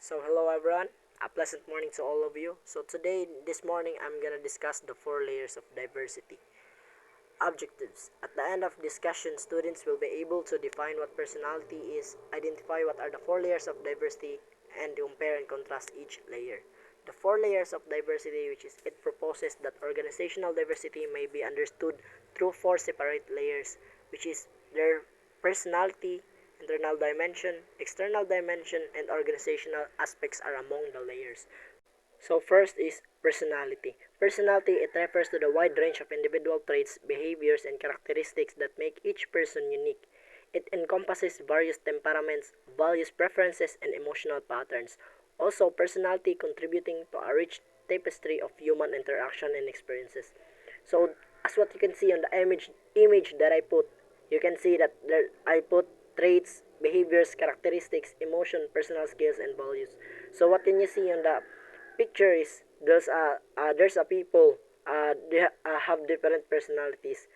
So hello everyone, a pleasant morning to all of you. So this morning, I'm gonna discuss the four layers of diversity. Objectives. At the end of discussion, students will be able to define what personality is, identify what are the four layers of diversity, and compare and contrast each layer. The four layers of diversity, which is it proposes that organizational diversity may be understood through four separate layers, which is their personality, internal dimension, external dimension, and organizational aspects are among the layers. So first is personality. Personality, it refers to the wide range of individual traits, behaviors, and characteristics that make each person unique. It encompasses various temperaments, values, preferences, and emotional patterns. Also, personality contributing to a rich tapestry of human interaction and experiences. So, as what you can see on the image that I put, you can see that I put traits, behaviors, characteristics, emotion, personal skills, and values. So, what can you see on the picture is there's a people they have different personalities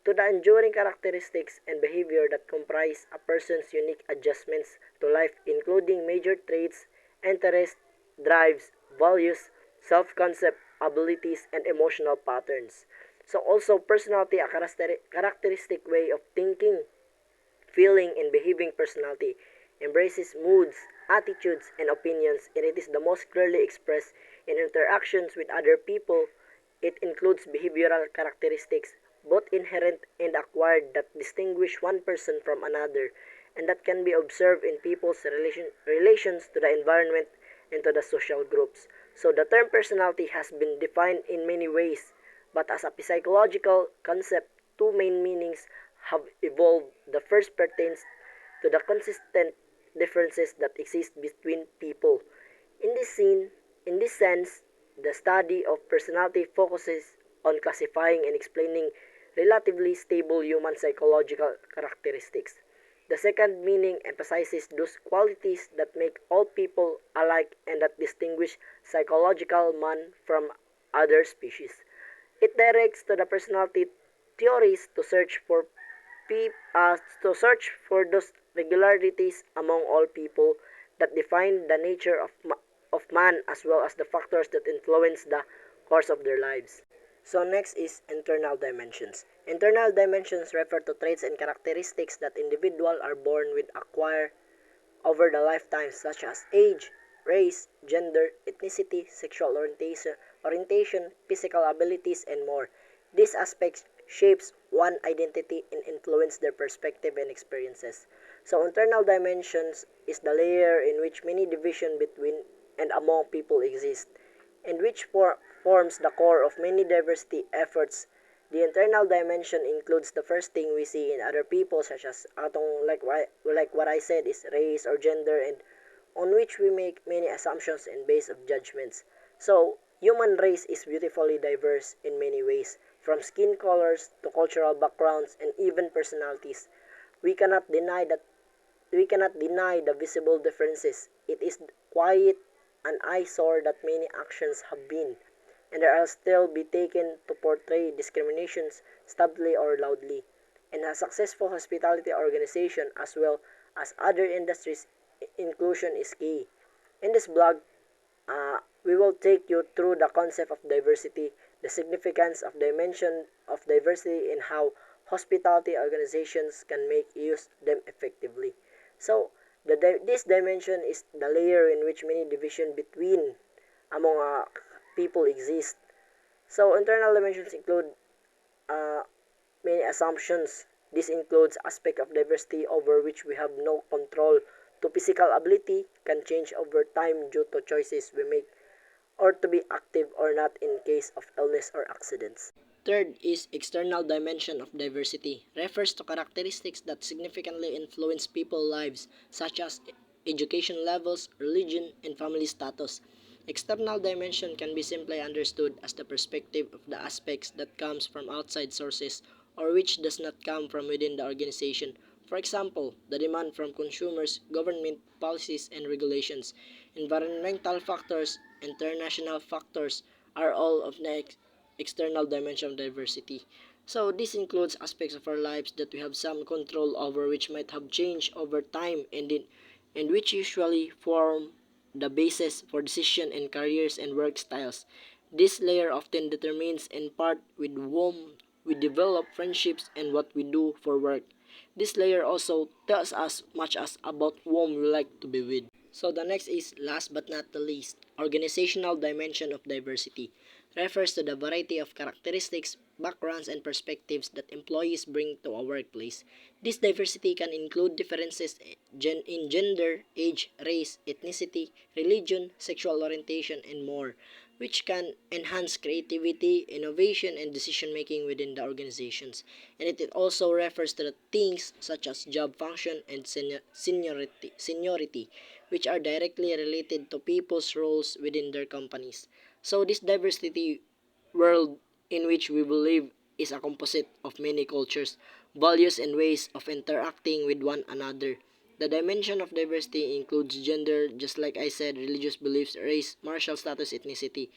to the enduring characteristics and behavior that comprise a person's unique adjustments to life, including major traits, interests, drives, values, self-concept, abilities, and emotional patterns. So also personality, a characteristic way of thinking, feeling, and behaving. Personality embraces moods, attitudes, and opinions, and it is the most clearly expressed in interactions with other people. It includes behavioral characteristics, both inherent and acquired, that distinguish one person from another, and that can be observed in people's relations to the environment and to the social groups. So the term personality has been defined in many ways, but as a psychological concept, two main meanings have evolved. The first pertains to the consistent differences that exist between people. In this scene, in this sense, the study of personality focuses on classifying and explaining relatively stable human psychological characteristics. The second meaning emphasizes those qualities that make all people alike and that distinguish psychological man from other species. It directs to the personality theories to search for those regularities among all people that define the nature of man, as well as the factors that influence the course of their lives. So next is internal dimensions. Internal dimensions refer to traits and characteristics that individuals are born with, acquire over the lifetime, such as age, race, gender, ethnicity, sexual orientation, physical abilities, and more. These aspects shapes one identity and influence their perspective and experiences. So internal dimensions is the layer in which many division between and among people exist, and which forms the core of many diversity efforts. The internal dimension includes the first thing we see in other people, such as like what I said is race or gender, and on which we make many assumptions and base of judgments. So, human race is beautifully diverse in many ways, from skin colors to cultural backgrounds and even personalities. We cannot deny that we cannot deny the visible differences. It is quiet an eyesore that many actions have been, and there are still be taken to portray discriminations subtly or loudly. In a successful hospitality organization as well as other industries, inclusion is key. In this blog, we will take you through the concept of diversity, the significance of dimension of diversity, and how hospitality organizations can make use of them effectively. So, this dimension is the layer in which many division between among people exist. So, internal dimensions include uh, many assumptions. This includes aspect of diversity over which we have no control. To physical ability can change over time due to choices we make, or to be active or not in case of illness or accidents. Third is external dimension of diversity. Refers to characteristics that significantly influence people's lives, such as education levels, religion, and family status. External dimension can be simply understood as the perspective of the aspects that comes from outside sources or which does not come from within the organization. For example, the demand from consumers, government policies and regulations, environmental factors, international factors are all of the external dimension of diversity. So this includes aspects of our lives that we have some control over, which might have changed over time, and which usually form the basis for decision in careers and work styles. This layer often determines in part with whom we develop friendships and what we do for work. This layer also tells us much as about whom we like to be with. So the next is last but not the least, organizational dimension of diversity. Refers to the variety of characteristics, backgrounds, and perspectives that employees bring to a workplace. This diversity can include differences in gender, age, race, ethnicity, religion, sexual orientation, and more, which can enhance creativity, innovation, and decision making within the organizations. And it also refers to the things such as job function and seniority, which are directly related to people's roles within their companies. So this diversity world in which we believe is a composite of many cultures, values, and ways of interacting with one another. The dimension of diversity includes gender, just like I said, religious beliefs, race, martial status, ethnicity.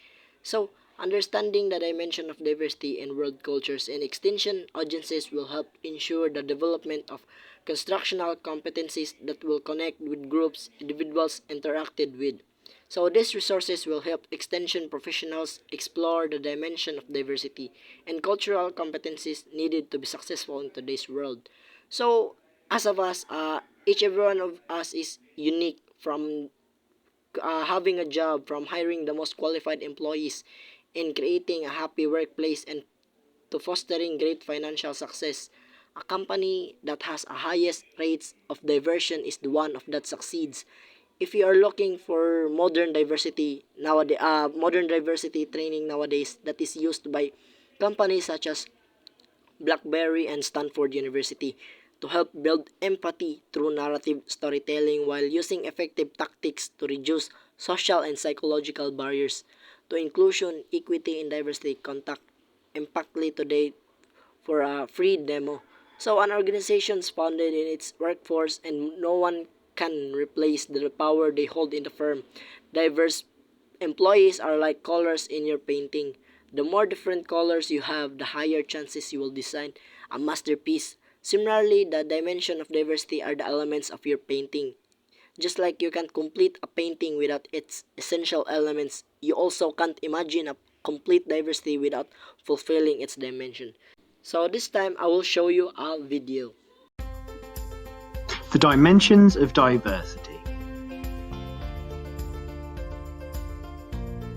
So, understanding the dimension of diversity in world cultures and extension audiences will help ensure the development of constructional competencies that will connect with groups individuals interacted with. So these resources will help extension professionals explore the dimension of diversity and cultural competencies needed to be successful in today's world. So as of us, each every one of us is unique from having a job, from hiring the most qualified employees, in creating a happy workplace and to fostering great financial success. A company that has a highest rates of diversion is the one of that succeeds. If you are looking for modern diversity training nowadays that is used by companies such as BlackBerry and Stanford University to help build empathy through narrative storytelling while using effective tactics to reduce social and psychological barriers to inclusion, equity, and diversity. Contact Impactly today for a free demo. So an organization founded in its workforce and no one can replace the power they hold in the firm. Diverse employees are like colors in your painting. The more different colors you have, the higher chances you will design a masterpiece. Similarly, the dimension of diversity are the elements of your painting. Just like you can't complete a painting without its essential elements, you also can't imagine a complete diversity without fulfilling its dimension. So this time I will show you a video. The dimensions of diversity.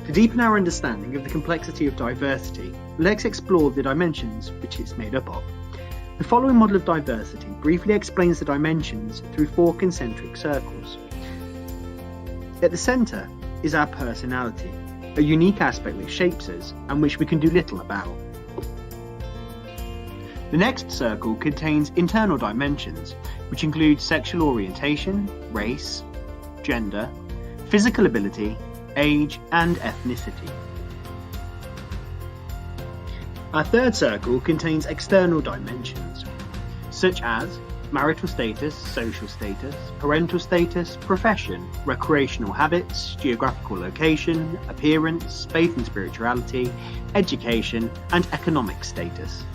To deepen our understanding of the complexity of diversity, let's explore the dimensions which it's made up of. The following model of diversity briefly explains the dimensions through 4 concentric circles. At the centre is our personality, a unique aspect that shapes us and which we can do little about. The next circle contains internal dimensions, which include sexual orientation, race, gender, physical ability, age, and ethnicity. Our third circle contains external dimensions, such as marital status, social status, parental status, profession, recreational habits, geographical location, appearance, faith and spirituality, education, and economic status.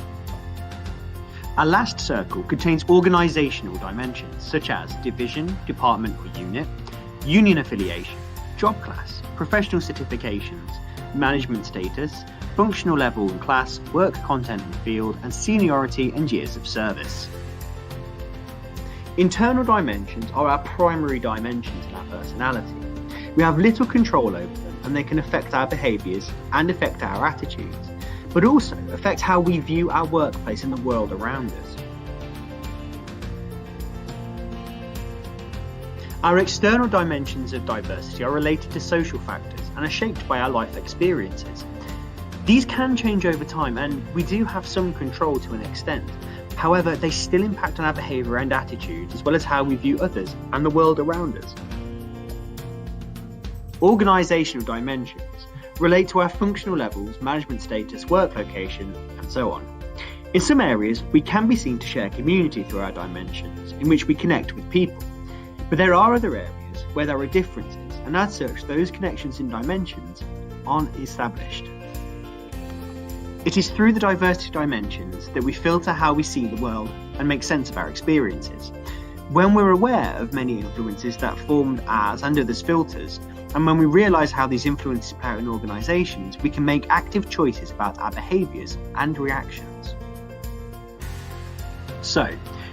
Our last circle contains organisational dimensions such as division, department or unit, union affiliation, job class, professional certifications, management status, functional level and class, work content and field, and seniority and years of service. Internal dimensions are our primary dimensions in our personality. We have little control over them and they can affect our behaviours and affect our attitudes, but also affect how we view our workplace and the world around us. Our external dimensions of diversity are related to social factors and are shaped by our life experiences. These can change over time and we do have some control to an extent. However, they still impact on our behaviour and attitudes as well as how we view others and the world around us. Organisational dimensions relate to our functional levels, management status, work location, and so on. In some areas, we can be seen to share community through our dimensions, in which we connect with people. But there are other areas where there are differences, and as such, those connections and dimensions aren't established. It is through the diversity dimensions that we filter how we see the world and make sense of our experiences. When we're aware of many influences that formed as and others filters, and when we realise how these influences play out in organisations, we can make active choices about our behaviours and reactions. So,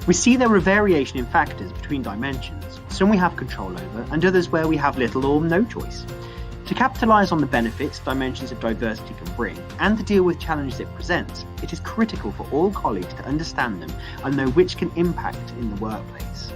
we see there are variation in factors between dimensions. Some we have control over, and others where we have little or no choice. To capitalise on the benefits dimensions of diversity can bring, and to deal with challenges it presents, it is critical for all colleagues to understand them and know which can impact in the workplace.